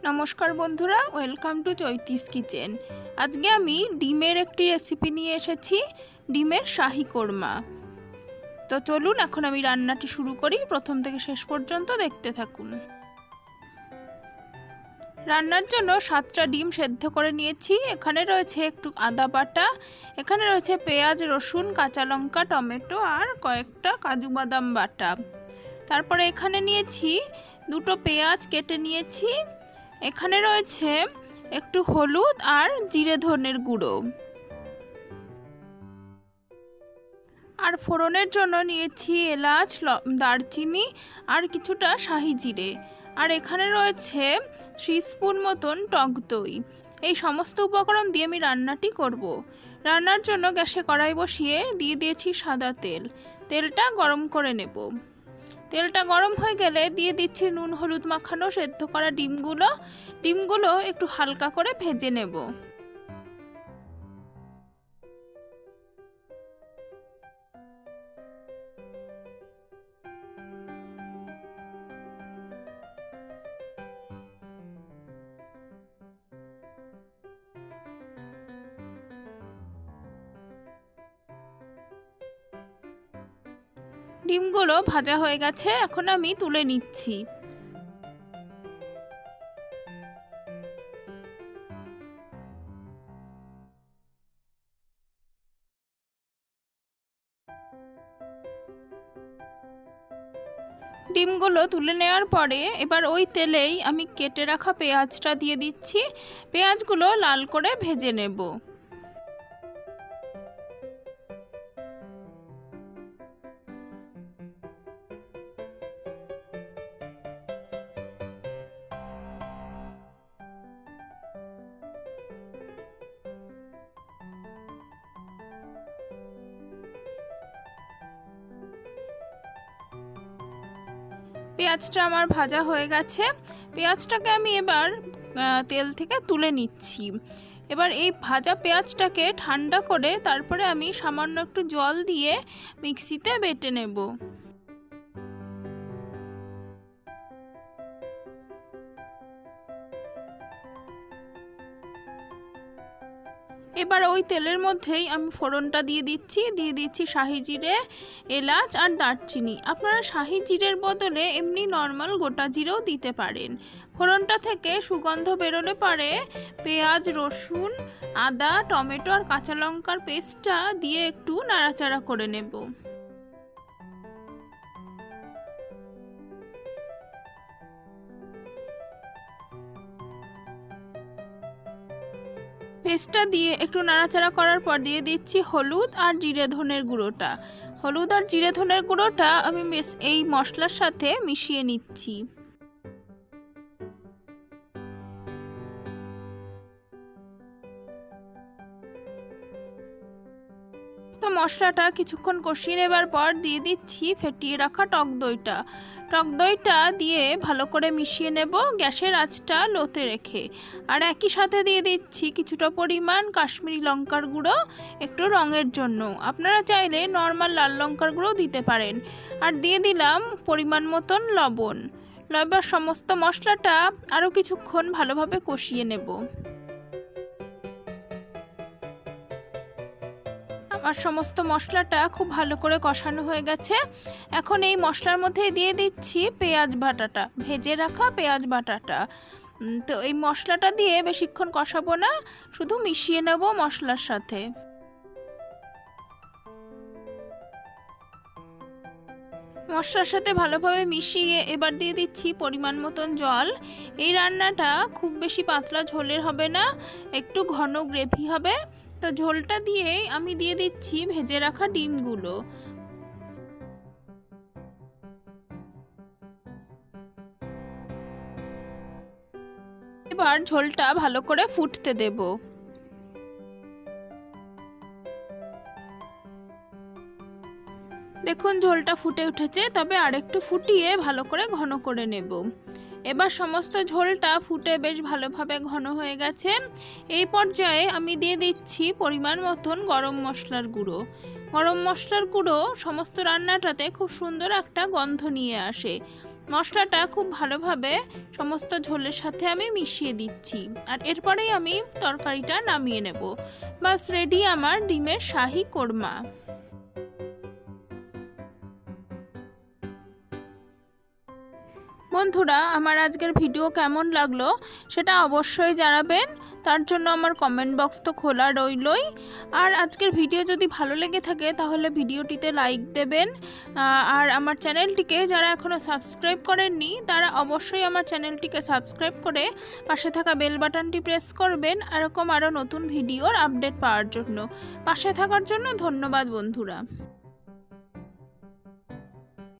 নমস্কার বন্ধুরা, welcome to চৈতিস kitchen. আজকে আমি ডিমের একটি রেসিপি নিয়ে এসেছি, ডিমের শাহি কোরমা। তো চলুন এখন আমি রান্নাটি শুরু করি, প্রথম থেকে শেষ পর্যন্ত দেখতে থাকুন। রান্নার জন্য 7টা ডিম সেদ্ধ করে নিয়েছি। এখানে রয়েছে একটু আদা বাটা, এখানে রয়েছে পেঁয়াজ, রসুন, কাঁচা লঙ্কা, টমেটো আর কয়েকটা কাজু বাদাম বাটা। তারপরে এখানে নিয়েছি 2টো পেঁয়াজ কেটে নিয়েছি। এখানে রয়েছে একটু হলুদ আর জিরে ধনের গুঁড়ো। আর ফোড়নের জন্য নিয়েছি এলাচ, দারচিনি আর কিছুটা শাহি জিরে। আর এখানে রয়েছে 3 স্পুন মতন টক দই। এই সমস্ত উপকরণ দিয়ে আমি রান্নাটি করব। রান্নার জন্য গ্যাসে কড়াই বসিয়ে দিয়ে দিয়েছি সাদা তেল। তেলটা গরম করে নেব। তেলটা গরম হয়ে গেলে দিয়ে দিচ্ছি নুন হলুদ মাখানো সেদ্ধ করা ডিমগুলো একটু হালকা করে ভেজে নেব। ডিমগুলো ভাজা হয়ে গেছে, এখন আমি তুলে নিচ্ছি। ডিমগুলো তুলে নেওয়ার পরে এবার ওই তেলেই আমি কেটে রাখা পেঁয়াজটা দিয়ে দিচ্ছি। পেঁয়াজগুলো লাল করে ভেজে নেব। পেঁয়াজটা আমার ভাজা হয়ে গেছে। পেঁয়াজটাকে আমি এবার তেল থেকে তুলে নিচ্ছি। এবার এই ভাজা পেঁয়াজটাকে ঠান্ডা করে তারপরে আমি সামান্য একটু জল দিয়ে মিক্সিতে বেটে নেব। এবার ওই তেলের মধ্যেই আমি ফোড়নটা দিয়ে দিচ্ছি শাহি জিরে, এলাচ আর দারচিনি। আপনারা শাহি জিরের বদলে এমনি নর্মাল গোটা জিরেও দিতে পারেন। ফোড়নটা থেকে সুগন্ধ বেরোলে পরে পেঁয়াজ, রসুন, আদা, টমেটো আর কাঁচা লঙ্কার পেস্টটা দিয়ে একটু নাড়াচাড়া করে নেব। পেস্টটা দিয়ে একটু নাড়াচাড়া করার পর দিয়ে দিচ্ছি হলুদ আর জিরে ধনের গুঁড়োটা। হলুদ আর জিরে ধনের গুঁড়োটা আমি এই মশলার সাথে মিশিয়ে নিচ্ছি। তো মশলাটা কিছুক্ষণ কষিয়ে নেবার পর দিয়ে দিচ্ছি ফেটিয়ে রাখা টক দইটা দিয়ে ভালো করে মিশিয়ে নেব গ্যাসের আঁচটা লোতে রেখে। আর একই সাথে দিয়ে দিচ্ছি কিছুটা পরিমাণ কাশ্মীরি লঙ্কার গুঁড়ো, একটু রঙের জন্য। আপনারা চাইলে নর্মাল লাল লঙ্কার গুঁড়ো দিতে পারেন। আর দিয়ে দিলাম পরিমাণ মতন লবণ। এবার সমস্ত মশলাটা আরও কিছুক্ষণ ভালোভাবে কষিয়ে নেব। আর সমস্ত মশলাটা খুব ভালো করে কষানো হয়ে গেছে। এখন এই মশলার মধ্যে দিয়ে দিচ্ছি ভেজে রাখা পেঁয়াজ বাটাটা। তো এই মশলাটা দিয়ে বেশিক্ষণ কষাবো না, শুধু মিশিয়ে নেব মশলার সাথে। মশলার সাথে ভালোভাবে মিশিয়ে এবার দিয়ে দিচ্ছি পরিমাণ মতন জল। এই রান্নাটা খুব বেশি পাতলা ঝোলের হবে না, একটু ঘন গ্রেভি হবে। তো ঝোলটা দিয়েই আমি দিয়ে দিচ্ছি ভেজে রাখা ডিমগুলো। এবার ঝোলটা ভালো করে ফুটতে দেব। দেখুন ঝোলটা ফুটে উঠেছে, তবে আরেকটু ফুটিয়ে ভালো করে ঘন করে নেব। এবার সমস্ত ঝোলটা ফুটে বেশ ভালোভাবে ঘন হয়ে গেছে। এই পর্যায়ে আমি দিয়ে দিচ্ছি পরিমাণ মতন গরম মশলার গুঁড়ো। সমস্ত রান্নাটাতে খুব সুন্দর একটা গন্ধ নিয়ে আসে। মশলাটা খুব ভালোভাবে সমস্ত ঝোলের সাথে আমি মিশিয়ে দিচ্ছি। আর এরপরেই আমি তরকারিটা নামিয়ে নেব। বাস রেডি আমার ডিমের শাহি কোরমা। বন্ধুরা, আমার আজকের ভিডিও কেমন লাগলো সেটা অবশ্যই জানাবেন। তার জন্য আমার কমেন্ট বক্স তো খোলা রইলই। আর আজকের ভিডিও যদি ভালো লেগে থাকে তাহলে ভিডিওটিতে লাইক দেবেন। আর আমার চ্যানেলটিকে যারা এখনও সাবস্ক্রাইব করেননি তারা অবশ্যই আমার চ্যানেলটিকে সাবস্ক্রাইব করে পাশে থাকা বেল বাটনটি প্রেস করবেন এরকম আরও নতুন ভিডিওর আপডেট পাওয়ার জন্য। পাশে থাকার জন্য ধন্যবাদ বন্ধুরা।